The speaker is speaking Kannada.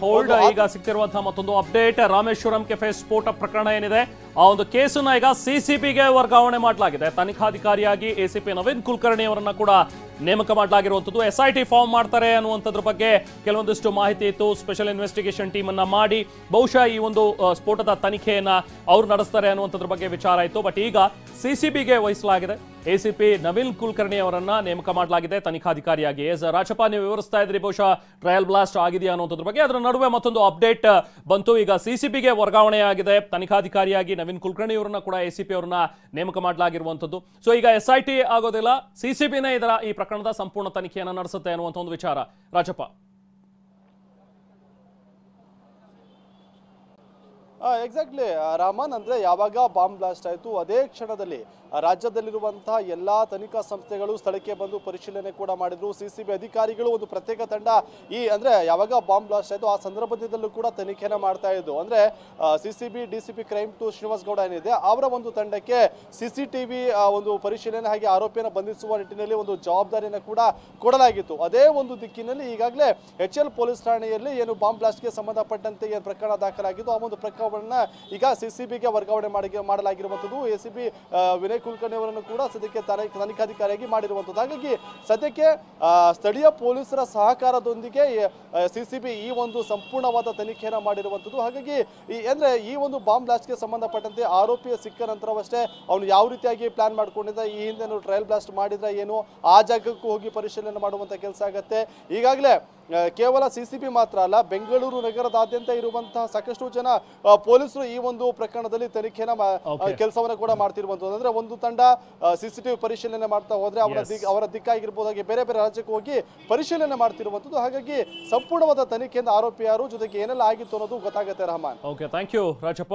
ಹೋಲ್ಡ್ ಈಗ ಸಿಗ್ತಿರುವಂತಹ ಮತ್ತೊಂದು ಅಪ್ಡೇಟ್ ರಾಮೇಶ್ವರಂ ಕೆಫೆ ಸ್ಫೋಟ ಪ್ರಕರಣ ಏನಿದೆ ಆ ಒಂದು ಕೇಸನ್ನ ಈಗ ಸಿಸಿಬಿಗೆ ವರ್ಗಾವಣೆ ಮಾಡಲಾಗಿದೆ. ತನಿಖಾಧಿಕಾರಿಯಾಗಿ ಎಸಿಪಿ ನವೀನ್ ಕುಲಕರ್ಣಿ ಅವರನ್ನ ಕೂಡ ನೇಮಕ ಮಾಡಲಾಗಿರುವಂತದ್ದು. SIT ಫಾರ್ಮ್ ಮಾಡ್ತಾರೆ ಅನ್ನುವಂಥದ್ರ ಬಗ್ಗೆ ಕೆಲವೊಂದಿಷ್ಟು ಮಾಹಿತಿ ಇತ್ತು. ಸ್ಪೆಷಲ್ ಇನ್ವೆಸ್ಟಿಗೇಷನ್ ಟೀಮ್ ಅನ್ನ ಮಾಡಿ ಬಹುಶಃ ಈ ಒಂದು ಸ್ಫೋಟದ ತನಿಖೆಯನ್ನ ಅವರು ನಡೆಸ್ತಾರೆ ಅನ್ನುವಂಥದ್ರ ಬಗ್ಗೆ ವಿಚಾರ ಇತ್ತು. ಬಟ್ ಈಗ ಸಿಸಿಬಿಗೆ ವಹಿಸಲಾಗಿದೆ. ಎಸಿಪಿ ನವೀನ್ ಕುಲಕರ್ಣಿ ಅವರನ್ನ ನೇಮಕ ಮಾಡಲಾಗಿದೆ ತನಿಖಾಧಿಕಾರಿಯಾಗಿ. ರಾಜಪ್ಪ, ನೀವು ವಿವರಿಸ್ತಾ ಇದ್ರಿ ಬಹುಶಃ ಟ್ರಯಲ್ ಬ್ಲಾಸ್ಟ್ ಆಗಿದೆಯಾ ಅನ್ನೋದ್ರ ಬಗ್ಗೆ. ಅದರ ನಡುವೆ ಮತ್ತೊಂದು ಅಪ್ಡೇಟ್ ಬಂತು. ಈಗ ಸಿಸಿಬಿಗೆ ವರ್ಗಾವಣೆಯಾಗಿದೆ. ತನಿಖಾಧಿಕಾರಿಯಾಗಿ ನವೀನ್ ಕುಲಕರ್ಣಿ ಅವರನ್ನ ಕೂಡ ಎಸಿಪಿ ಅವರನ್ನ ನೇಮಕ ಮಾಡಲಾಗಿರುವಂತದ್ದು. ಸೊ ಈಗ SIT ಆಗೋದಿಲ್ಲ, ಸಿಸಿಬಿನೇ ಇದರ ಈ ಪ್ರಕರಣದ ಸಂಪೂರ್ಣ ತನಿಖೆಯನ್ನು ನಡೆಸುತ್ತೆ ಅನ್ನುವಂಥ ಒಂದು ವಿಚಾರ. ರಾಜಪ್ಪ, ಎಕ್ಸಾಕ್ಟ್ಲಿ ರಾಮನ್, ಅಂದ್ರೆ ಯಾವಾಗ ಬಾಂಬ್ ಬ್ಲಾಸ್ಟ್ ಆಯಿತು ಅದೇ ಕ್ಷಣದಲ್ಲಿ ರಾಜ್ಯದಲ್ಲಿರುವಂತಹ ಎಲ್ಲಾ ತನಿಖಾ ಸಂಸ್ಥೆಗಳು ಸ್ಥಳಕ್ಕೆ ಬಂದು ಪರಿಶೀಲನೆ ಕೂಡ ಮಾಡಿದ್ರು. ಸಿಸಿಬಿ ಅಧಿಕಾರಿಗಳು ಒಂದು ಪ್ರತ್ಯೇಕ ತಂಡ ಅಂದ್ರೆ ಯಾವಾಗ ಬಾಂಬ್ ಬ್ಲಾಸ್ಟ್ ಆಯಿತು ಆ ಸಂದರ್ಭದಲ್ಲೂ ಕೂಡ ತನಿಖೆನ ಮಾಡ್ತಾ ಇದ್ದು. ಅಂದ್ರೆ CCB DCP crime 2 Srinivas Gowda ಏನಿದೆ ಅವರ ಒಂದು ತಂಡಕ್ಕೆ CCTV ಒಂದು ಪರಿಶೀಲನೆ ಹಾಗೆ ಆರೋಪಿಯನ್ನು ಬಂಧಿಸುವ ನಿಟ್ಟಿನಲ್ಲಿ ಒಂದು ಜವಾಬ್ದಾರಿಯನ್ನು ಕೂಡ ಕೊಡಲಾಗಿತ್ತು. ಅದೇ ಒಂದು ದಿಕ್ಕಿನಲ್ಲಿ ಈಗಾಗಲೇ HL ಪೊಲೀಸ್ ಠಾಣೆಯಲ್ಲಿ ಏನು ಬಾಂಬ್ ಬ್ಲಾಸ್ಟ್ಗೆ ಸಂಬಂಧಪಟ್ಟಂತೆ ಏನು ಪ್ರಕರಣ ದಾಖಲಾಗಿದ್ದು ಆ ಒಂದು ಪ್ರಕರಣವನ್ನ ಈಗ ಸಿಸಿಬಿಗೆ ವರ್ಗಾವಣೆ ಮಾಡಲಾಗಿರುವಂಥದ್ದು. ACP ವಿನಯ್ ಕುಲಕರ್ಣಿ ಅವರನ್ನು ಕೂಡ ಸದ್ಯಕ್ಕೆ ತನಿಖಾಧಿಕಾರಿಯಾಗಿ ಮಾಡಿರುವಂಥದ್ದು. ಹಾಗಾಗಿ ಸದ್ಯಕ್ಕೆ ಸ್ಥಳೀಯ ಪೊಲೀಸರ ಸಹಕಾರದೊಂದಿಗೆ ಸಿಸಿಬಿ ಈ ಒಂದು ಸಂಪೂರ್ಣವಾದ ತನಿಖೆಯನ್ನು ಮಾಡಿರುವಂಥದ್ದು. ಹಾಗಾಗಿ ಅಂದ್ರೆ ಈ ಒಂದು ಬಾಂಬ್ ಬ್ಲಾಸ್ಟ್ಗೆ ಸಂಬಂಧಪಟ್ಟಂತೆ ಆರೋಪಿಯ ಸಿಕ್ಕ ನಂತರವಷ್ಟೇ ಅವನು ಯಾವ ರೀತಿಯಾಗಿ ಪ್ಲಾನ್ ಮಾಡ್ಕೊಂಡಿದ್ದ, ಈ ಹಿಂದೆ ಟ್ರಯಲ್ ಬ್ಲಾಸ್ಟ್ ಮಾಡಿದ್ರೆ ಏನು, ಆ ಜಾಗಕ್ಕೂ ಹೋಗಿ ಪರಿಶೀಲನೆ ಮಾಡುವಂತ ಕೆಲಸ ಆಗತ್ತೆ. ಈಗಾಗಲೇ ಕೇವಲ ಸಿಸಿಬಿ ಮಾತ್ರ ಅಲ್ಲ, ಬೆಂಗಳೂರು ನಗರದಾದ್ಯಂತ ಇರುವಂತಹ ಸಾಕಷ್ಟು ಜನ ಪೊಲೀಸರು ಈ ಒಂದು ಪ್ರಕರಣದಲ್ಲಿ ತನಿಖೆನ ಕೆಲಸವನ್ನ ಕೂಡ ಮಾಡ್ತಿರುವಂತದ್ದು. ಅಂದ್ರೆ ಒಂದು ತಂಡ CCTV ಪರಿಶೀಲನೆ ಮಾಡ್ತಾ ಹೋದ್ರೆ ಅವರ ದಿಕ್ಕಾಗಿರ್ಬೋದು, ಹಾಗೆ ಬೇರೆ ಬೇರೆ ರಾಜ್ಯಕ್ಕೆ ಹೋಗಿ ಪರಿಶೀಲನೆ ಮಾಡ್ತಿರುವಂತದ್ದು. ಹಾಗಾಗಿ ಸಂಪೂರ್ಣವಾದ ತನಿಖೆಯಿಂದ ಆರೋಪಿ ಯಾರು, ಜೊತೆಗೆ ಏನೆಲ್ಲ ಆಗಿತ್ತು ಅನ್ನೋದು ಗೊತ್ತಾಗುತ್ತೆ. Rahman, okay, thank you Rajappa.